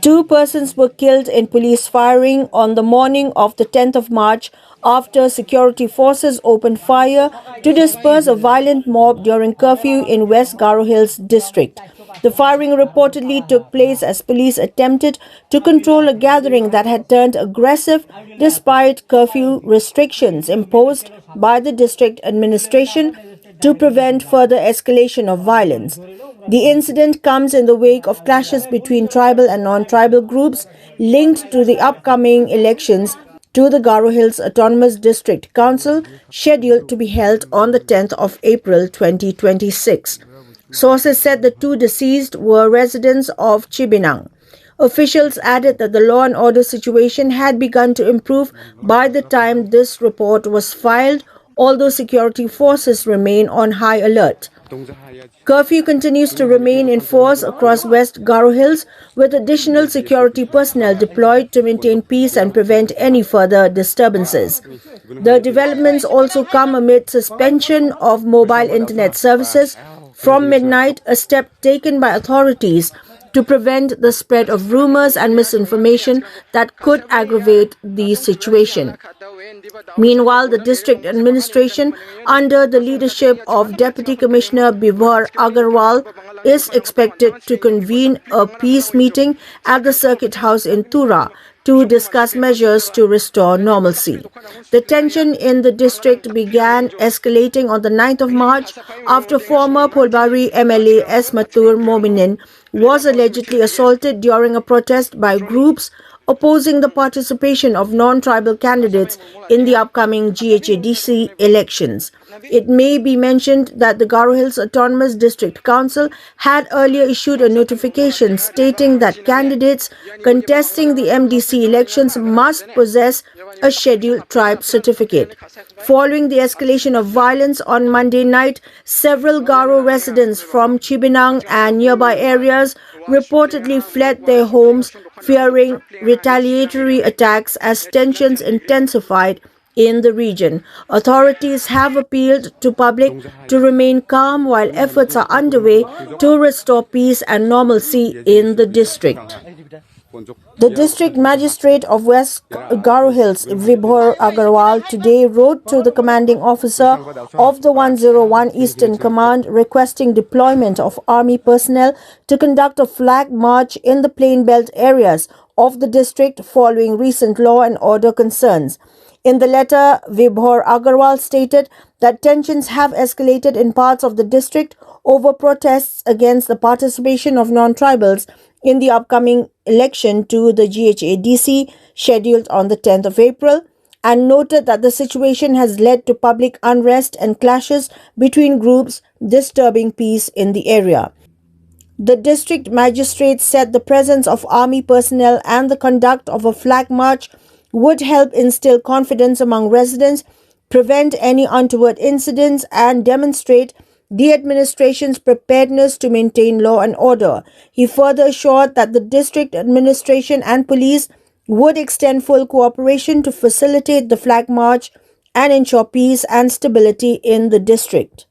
Two persons were killed in police firing on the morning of the 10th of March after security forces opened fire to disperse a violent mob during curfew in West Garo Hills district. The firing reportedly took place as police attempted to control a gathering that had turned aggressive despite curfew restrictions imposed by the district administration to prevent further escalation of violence. The incident comes in the wake of clashes between tribal and non-tribal groups linked to the upcoming elections to the Garo Hills Autonomous District Council, scheduled to be held on the 10th of April 2026. Sources said the two deceased were residents of Chibinang. Officials added that the law and order situation had begun to improve by the time this report was filed, although security forces remain on high alert. Curfew continues to remain in force across West Garo Hills, with additional security personnel deployed to maintain peace and prevent any further disturbances. The developments also come amid suspension of mobile internet services from midnight, a step taken by authorities to prevent the spread of rumors and misinformation that could aggravate the situation. Meanwhile, the district administration, under the leadership of Deputy Commissioner Bibhor Agarwal, is expected to convene a peace meeting at the Circuit House in Tura to discuss measures to restore normalcy. The tension in the district began escalating on the 9th of March after former Pholbari MLA S. Mathur Mominin was allegedly assaulted during a protest by groups opposing the participation of non-tribal candidates in the upcoming GHADC elections. It may be mentioned that the Garo Hills Autonomous District Council had earlier issued a notification stating that candidates contesting the MDC elections must possess a scheduled tribe certificate. Following the escalation of violence on Monday night, several Garo residents from Chibinang and nearby areas reportedly fled their homes, fearing retaliatory attacks as tensions intensified in the region. Authorities have appealed to public to remain calm while efforts are underway to restore peace and normalcy in the district. The district magistrate of West Garo Hills, Vibhor Agarwal, today wrote to the commanding officer of the 101 Eastern Command requesting deployment of army personnel to conduct a flag march in the plain belt areas of the district following recent law and order concerns. In the letter, Vibhor Agarwal stated that tensions have escalated in parts of the district over protests against the participation of non-tribals in the upcoming election to the GHADC scheduled on the 10th of April, and noted that the situation has led to public unrest and clashes between groups, disturbing peace in the area. The district magistrate said the presence of army personnel and the conduct of a flag march would help instill confidence among residents, prevent any untoward incidents, and demonstrate the administration's preparedness to maintain law and order. He further assured that the district administration and police would extend full cooperation to facilitate the flag march and ensure peace and stability in the district.